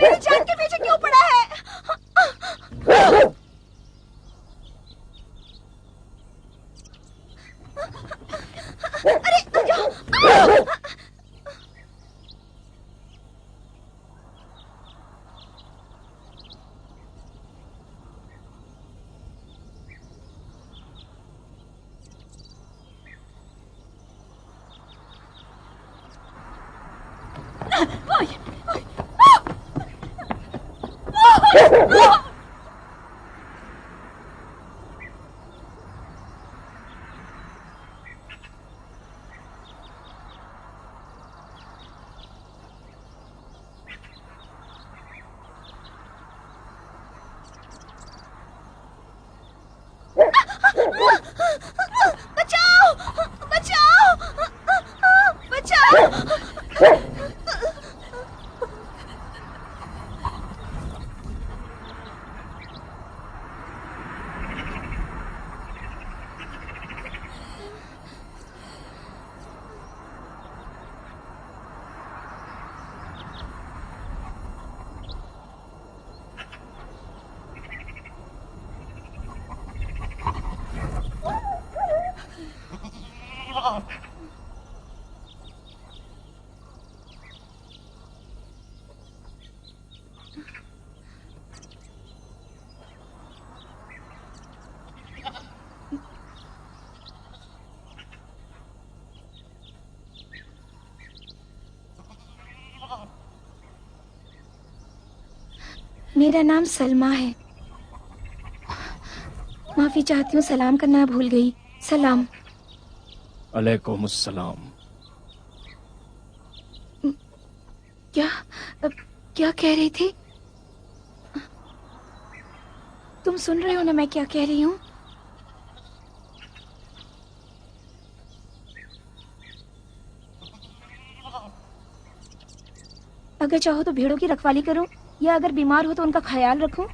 मेरी जान के पीछे क्यों पड़ा है? अरे बचाओ! बचाओ! बचाओ! मेरा नाम सलमा है। माफी चाहती हूँ, सलाम करना भूल गई। सलाम। अलैकुमुस्सलाम। क्या क्या कह रही थी? तुम सुन रहे हो ना मैं क्या कह रही हूँ? अगर चाहो तो भेड़ों की रखवाली करो, या अगर बीमार हो तो उनका ख्याल रखो,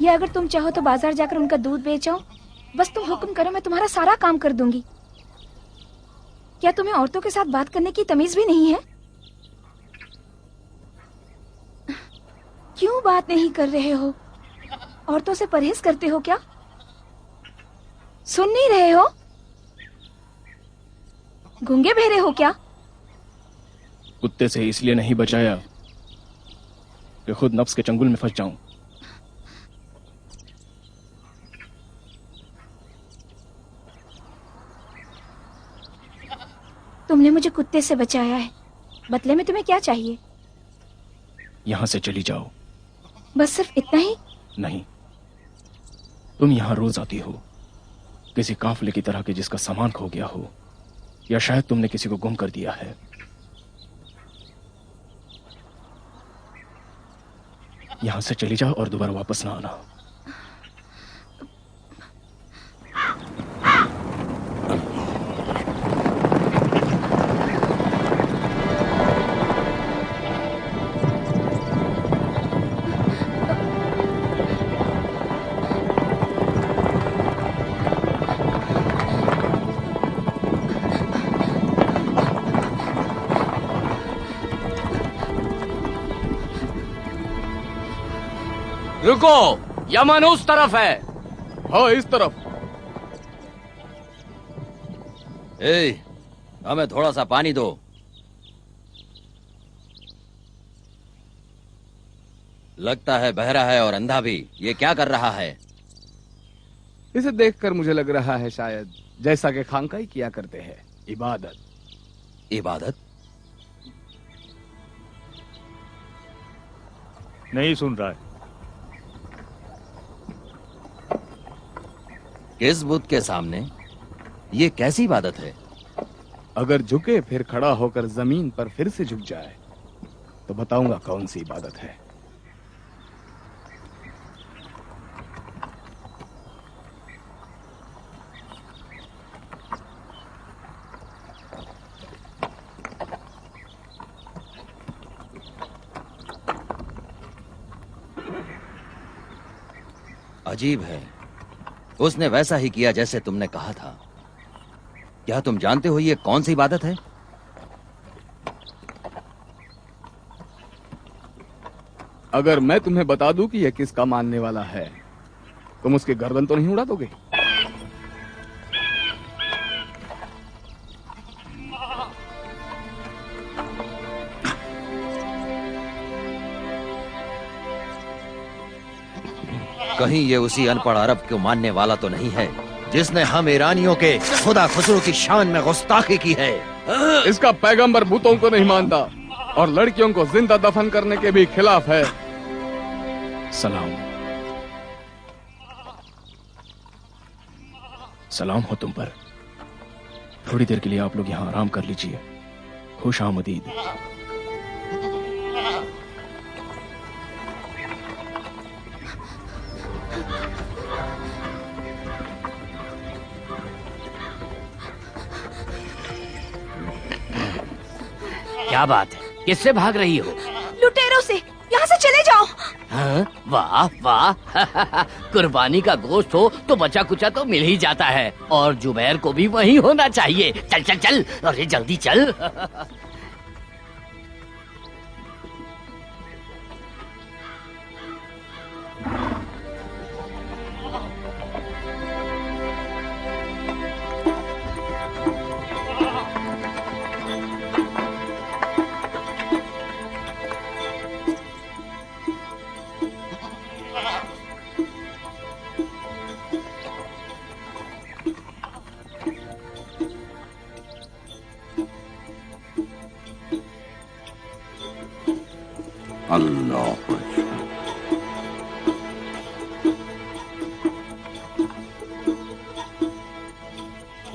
या अगर तुम चाहो तो बाजार जाकर उनका दूध बेचो। बस तुम हुक्म करो, मैं तुम्हारा सारा काम कर दूंगी। क्या तुम्हें औरतों के साथ बात करने की तमीज भी नहीं है? क्यों बात नहीं कर रहे हो? औरतों से परहेज करते हो क्या? सुन नहीं रहे हो? गूंगे बहरे हो क्या? कुत्ते से इसलिए नहीं बचाया कि खुद नफ्स के चंगुल में फंस जाऊं। तुमने मुझे कुत्ते से बचाया है, बदले में तुम्हें क्या चाहिए? यहां से चली जाओ। बस सिर्फ इतना ही? नहीं, तुम यहां रोज आती हो किसी काफले की तरह के जिसका सामान खो गया हो, या शायद तुमने किसी को गुम कर दिया है। यहां से चली जाओ और दोबारा वापस ना आना। रुको, यमन उस तरफ है। हाँ, इस तरफ। हमें थोड़ा सा पानी दो। लगता है बहरा है और अंधा भी। ये क्या कर रहा है? इसे देखकर मुझे लग रहा है शायद जैसा कि खानकाई किया करते हैं, इबादत। इबादत? नहीं सुन रहा है। किस बुत के सामने? ये कैसी इबादत है? अगर झुके फिर खड़ा होकर जमीन पर फिर से झुक जाए तो बताऊंगा कौन सी इबादत है। अजीब है, उसने वैसा ही किया जैसे तुमने कहा था। क्या तुम जानते हो ये कौन सी इबादत है? अगर मैं तुम्हें बता दूं कि यह किसका मानने वाला है, तुम उसकी गर्दन तो नहीं उड़ा दोगे? कहीं ये उसी अनपढ़ अरब को मानने वाला तो नहीं है जिसने हम ईरानियों के खुदा खुसरो की शान में गुस्ताखी की है? इसका पैगंबर भूतों को नहीं मानता और लड़कियों को जिंदा दफन करने के भी खिलाफ है। सलाम। सलाम हो तुम पर। थोड़ी देर के लिए आप लोग यहाँ आराम कर लीजिए। खुश आमदीद। क्या बात है? किससे भाग रही हो? लुटेरों से। यहाँ से चले जाओ। हाँ? वाह वाह कुर्बानी का गोश्त हो तो बचा कुचा तो मिल ही जाता है, और जुबैर को भी वही होना चाहिए। चल चल चल, अरे जल्दी चल।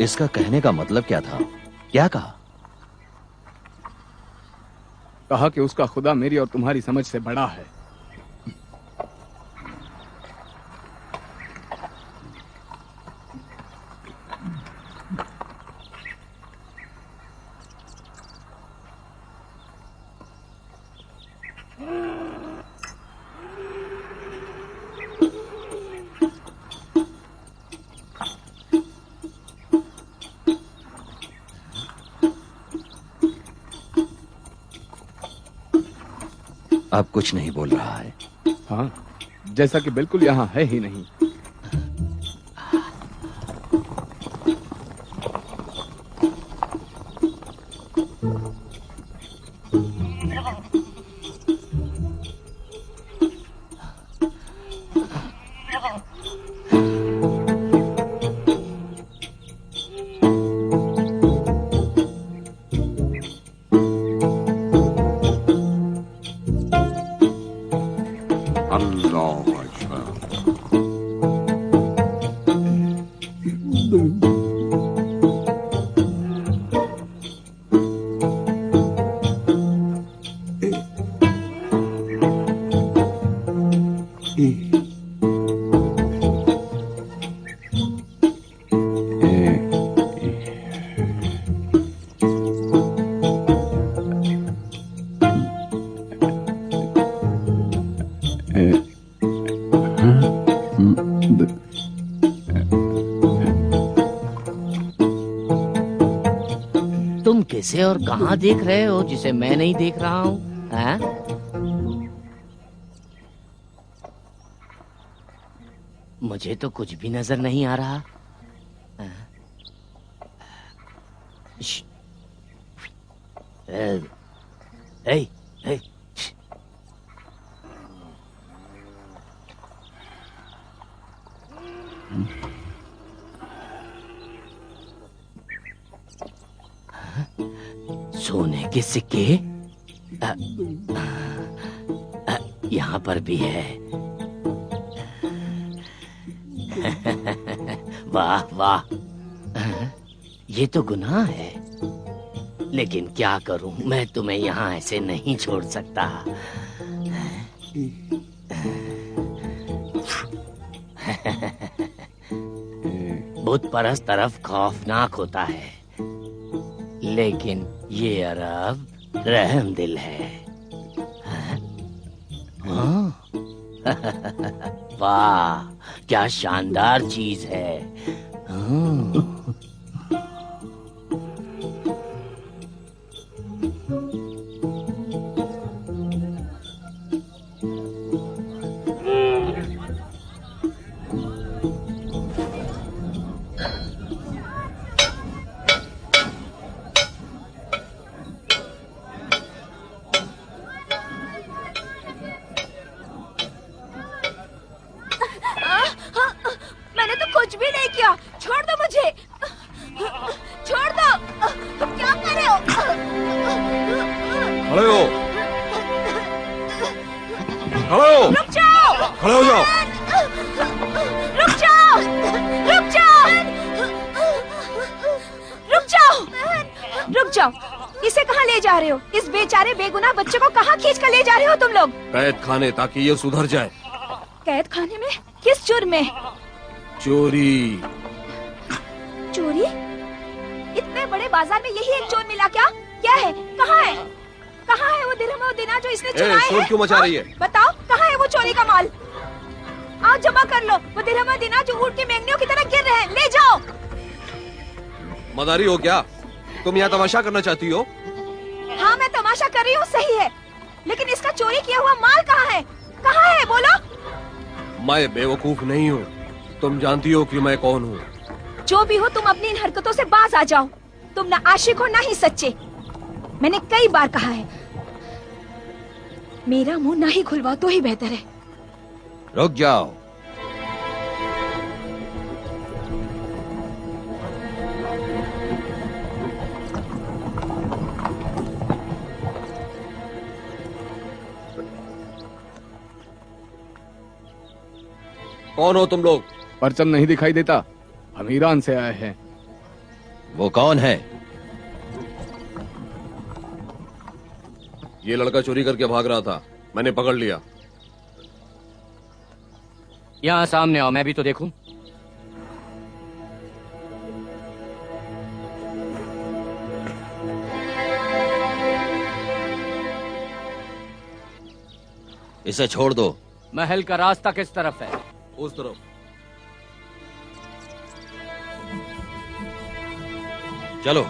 इसका कहने का मतलब क्या था? क्या कहा? कहा कि उसका खुदा मेरी और तुम्हारी समझ से बड़ा है। अब कुछ नहीं बोल रहा है। हाँ, जैसा कि बिल्कुल यहाँ है ही नहीं। तुम किसे और कहाँ देख रहे हो जिसे मैं नहीं देख रहा हूँ? हाँ? मुझे तो कुछ भी नजर नहीं आ रहा। हाँ? श्श। ए, ए, ए, श्श। सोने के सिक्के यहाँ पर भी है। वाह वाह, ये तो गुनाह है, लेकिन क्या करूं, मैं तुम्हें यहाँ ऐसे नहीं छोड़ सकता। बुत परस्त तरफ खौफनाक होता है, लेकिन ये अरब रहम दिल है। हाँ? वाह, क्या शानदार चीज है। हाँ। मैंने तो कुछ भी नहीं किया, छोड़ दो मुझे, छोड़ दो। तुम क्या कर रहे हो? खड़े हो, खड़े हो, रुक जाओ, खड़े हो जाओ। रुक जाओ, रुक जाओ, रुक जाओ, रुक जाओ। इसे कहाँ ले जा रहे हो? इस बेचारे बेगुनाह बच्चे को कहाँ खींच कर ले जा रहे हो तुम लोग? कैद खाने, ताकि ये सुधर जाए। कैद खाने में? किस जुर्म में? चोरी। चोरी? इतने बड़े बाजार में यही एक चोर मिला क्या? क्या है? कहाँ है? कहाँ है वो दिरहम और दिनार जो इसने चुराए शोर हैं? क्यों मचा रही है? बताओ, कहाँ है वो चोरी का माल? आओ जमा कर लो। वो दिरहम और दिनार जो ऊँट की मेंगनियों की तरह गिर रहे हैं, ले जाओ। मदारी हो क्या? तुम यहाँ तमाशा करना चाहती हो? हाँ, मैं तमाशा कर रही हूँ, सही है, लेकिन इसका चोरी किया हुआ माल कहाँ है? कहाँ है बोलो? मैं बेवकूफ नहीं हूँ, तुम जानती हो कि मैं कौन हूँ। जो भी हो, तुम अपनी इन हरकतों से बाज आ जाओ। तुम ना आशिक हो ना ही सच्चे। मैंने कई बार कहा है, मेरा मुंह ना ही खुलवाओ तो ही बेहतर है। रुक जाओ। कौन हो तुम लोग? परचम नहीं दिखाई देता? हम ईरान से आए हैं। वो कौन है? ये लड़का चोरी करके भाग रहा था, मैंने पकड़ लिया। यहाँ सामने आओ, मैं भी तो देखूं। इसे छोड़ दो। महल का रास्ता किस तरफ है? उस तरफ। चलो।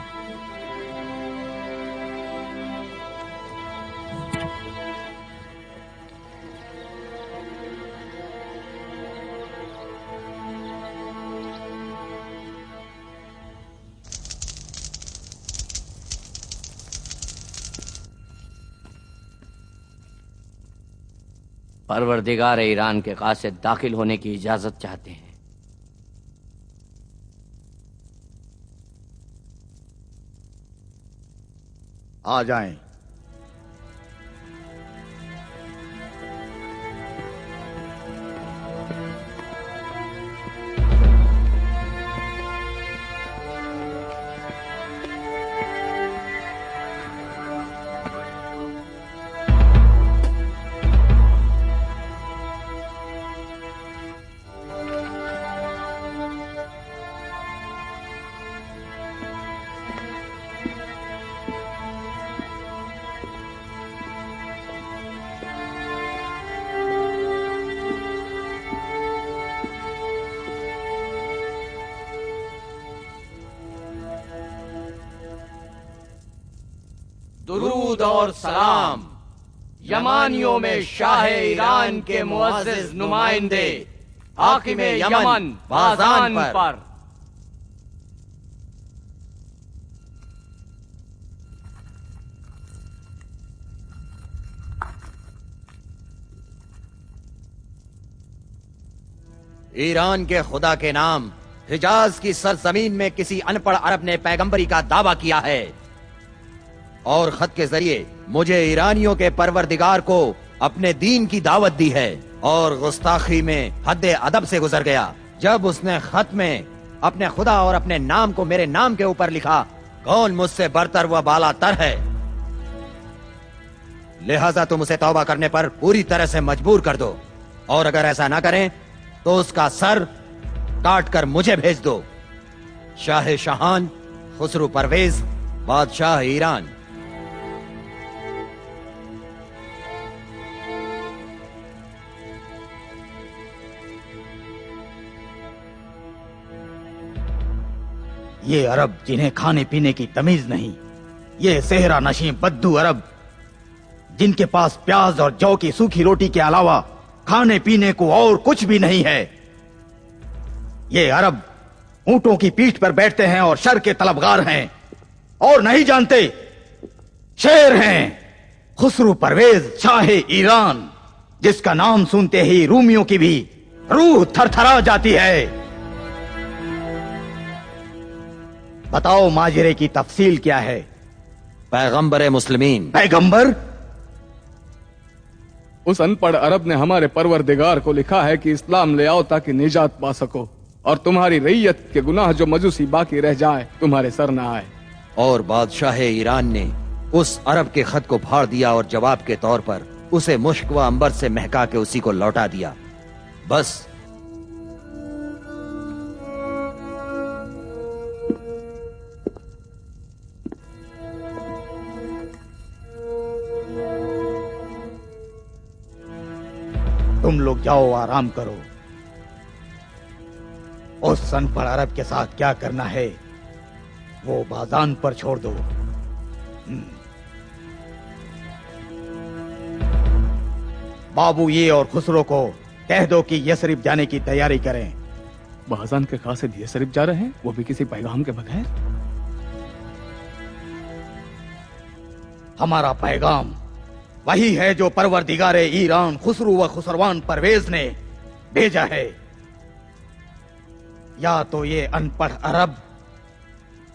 परवरदिगार ईरान के कासिद दाखिल होने की इजाजत चाहते हैं। आ जाएं। दुरूद और सलाम यमानियों में शाह ईरान के मुअज़्ज़िज़ नुमाइंदे हाकिम यमन बाज़ान पर। ईरान के खुदा के नाम हिजाज की सरजमीन में किसी अनपढ़ अरब ने पैगंबरी का दावा किया है और खत के जरिए मुझे ईरानियों के परवरदिगार को अपने दीन की दावत दी है और गुस्ताखी में हद अदब से गुजर गया जब उसने खत में अपने खुदा और अपने नाम को मेरे नाम के ऊपर लिखा। कौन मुझसे बरतर व बालातर है? लिहाजा तुम उसे तौबा करने पर पूरी तरह से मजबूर कर दो और अगर ऐसा ना करें तो उसका सर काट कर मुझे भेज दो। शाह शहान खुसरू परवेज, बादशाह ईरान। ये अरब जिन्हें खाने पीने की तमीज नहीं, ये सेहरा नशीं बद्दू अरब जिनके पास प्याज और जौ की सूखी रोटी के अलावा खाने पीने को और कुछ भी नहीं है। ये अरब ऊंटों की पीठ पर बैठते हैं और शर के तलबगार हैं और नहीं जानते शेर हैं खुसरू परवेज शाह ईरान, जिसका नाम सुनते ही रूमियों की भी रूह थरथरा जाती है। बताओ माजरे की तफसील क्या है? पैगंबर मुस्लिमीन। पैगंबर? उस अनपढ़ अरब ने हमारे परवरदिगार को लिखा है कि इस्लाम ले आओ ताकि निजात पा सको और तुम्हारी रैयत के गुनाह जो मजूसी बाकी रह जाए तुम्हारे सर न आए। और बादशाह ईरान ने उस अरब के खत को फाड़ दिया और जवाब के तौर पर उसे मुश्क व अंबर से महका के उसी को लौटा दिया। बस तुम लोग जाओ, आराम करो। उस अनपढ़ अरब के साथ क्या करना है वो बाज़ान पर छोड़ दो। बाबू ये और खुसरो को कह दो कि यसरिफ जाने की तैयारी करें। बाज़ान के कासिद यसरिफ जा रहे हैं, वो भी किसी पैगाम के बगैर? हमारा पैगाम वही है जो परवरदिगारे ईरान खुसरू व खुसरवान परवेज ने भेजा है। या तो ये अनपढ़ अरब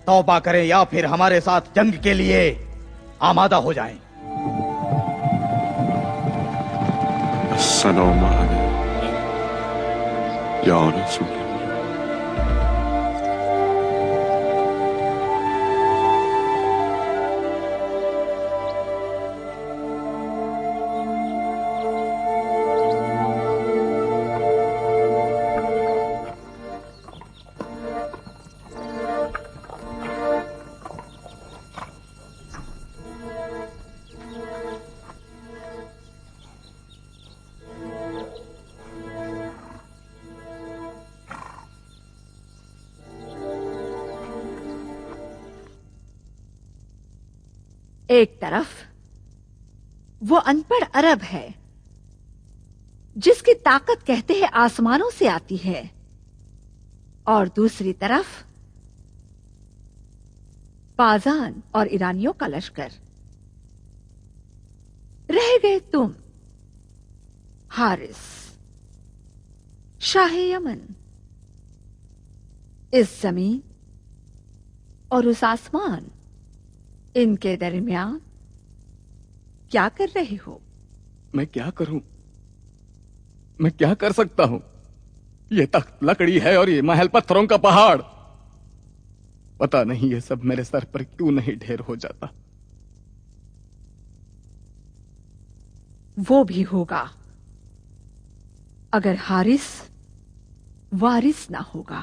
तौबा करें या फिर हमारे साथ जंग के लिए आमादा हो जाएं। अस्सलाम अलैकुम या रसूल। एक तरफ वो अनपढ़ अरब है जिसकी ताकत कहते हैं आसमानों से आती है, और दूसरी तरफ बाजान और ईरानियों का लश्कर। रह गए तुम, हारिस, शाह यमन। इस जमीन और उस आसमान, इनके दरमियान क्या कर रहे हो? मैं क्या करूं? मैं क्या कर सकता हूं? ये तख्त लकड़ी है और ये महल पत्थरों का पहाड़। पता नहीं ये सब मेरे सर पर क्यों नहीं ढेर हो जाता। वो भी होगा अगर हारिस वारिस ना होगा।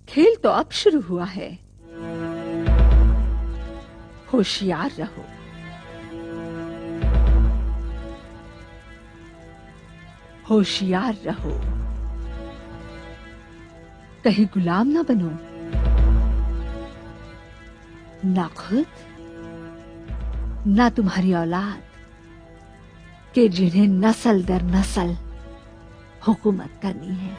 खेल तो अब शुरू हुआ है, होशियार रहो। होशियार रहो, कहीं गुलाम ना बनो, ना खुद ना तुम्हारी औलाद के जिन्हें नस्ल दर नस्ल हुकूमत करनी है।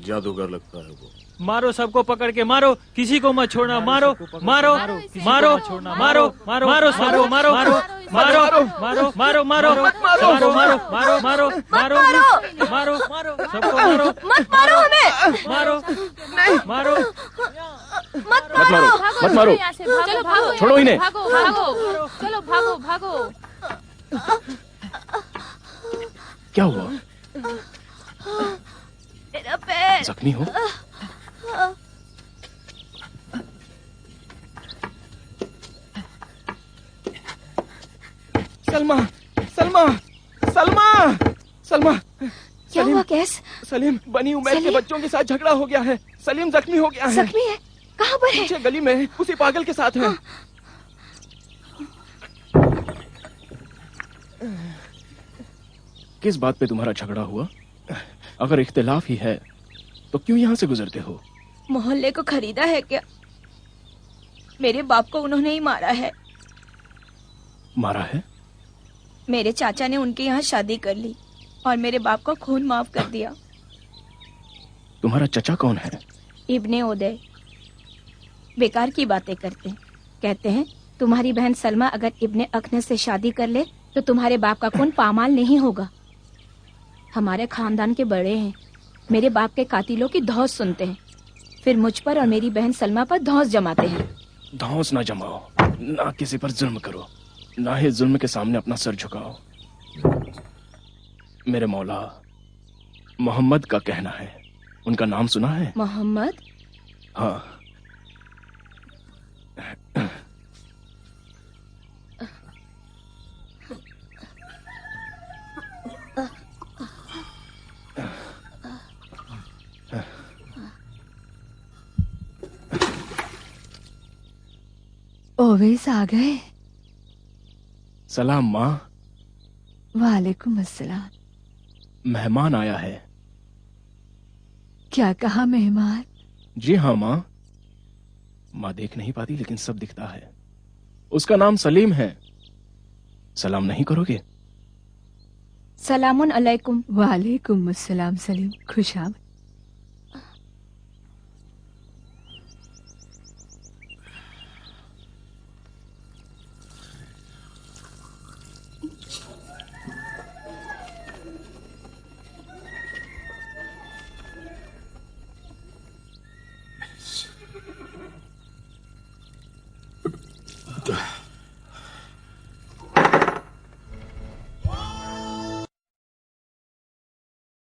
जादूगर लगता है वो। मारो, सबको पकड़ के मारो, किसी को मत छोड़ना। मारो मारो मारो मारो मारो मारो सबको मारो मारो मारो मारो मारो मारो मारो मारो मारो मारो मारो मारो मारो सबको मारो। मत मारो हमें, मारो मारो मत मत मारो, मत मारो, चलो भागो, छोड़ो इन्हें। भागो भागो, चलो भागो भागो। क्या हुआ? मेरा पैर जख्मी हो? सलमा, सलमा, सलमा, सलमा। क्या हुआ कैस? सलीम, बनी उमैर के सलीम? बच्चों के साथ झगड़ा हो गया है। सलीम जख्मी हो गया है। जख्मी है? कहाँ पर है? पीछे गली में उसी पागल के साथ है। किस बात पे तुम्हारा झगड़ा हुआ? अगर इख्तिलाफ ही है तो क्यों यहाँ से गुजरते हो? मोहल्ले को खरीदा है क्या? मेरे बाप को उन्होंने ही मारा है। मारा है? मेरे चाचा ने उनके यहाँ शादी कर ली और मेरे बाप को खून माफ कर दिया। तुम्हारा चचा कौन है? इब्ने उदय। बेकार की बातें करते हैं। कहते हैं तुम्हारी बहन सलमा अगर इब्ने अखनस से शादी कर ले तो तुम्हारे बाप का खून पामाल नहीं होगा। हमारे खानदान के बड़े हैं, मेरे बाप के कातिलों की धौंस सुनते हैं, फिर मुझ पर और मेरी बहन सलमा पर धौंस जमाते हैं। धौंस ना जमाओ, ना किसी पर जुल्म करो, ना ही जुल्म के सामने अपना सर झुकाओ। मेरे मौला मोहम्मद का कहना है। उनका नाम सुना है? मोहम्मद? हाँ। ओवैस आ गए? सलाम माँ। वालेकुम अस्सलाम। मेहमान आया है। क्या कहा मेहमान? जी हाँ माँ। माँ देख नहीं पाती लेकिन सब दिखता है। उसका नाम सलीम है। सलाम नहीं करोगे? सलामुन अलैकुम। वालेकुम अस्सलाम सलीम, खुश आमद।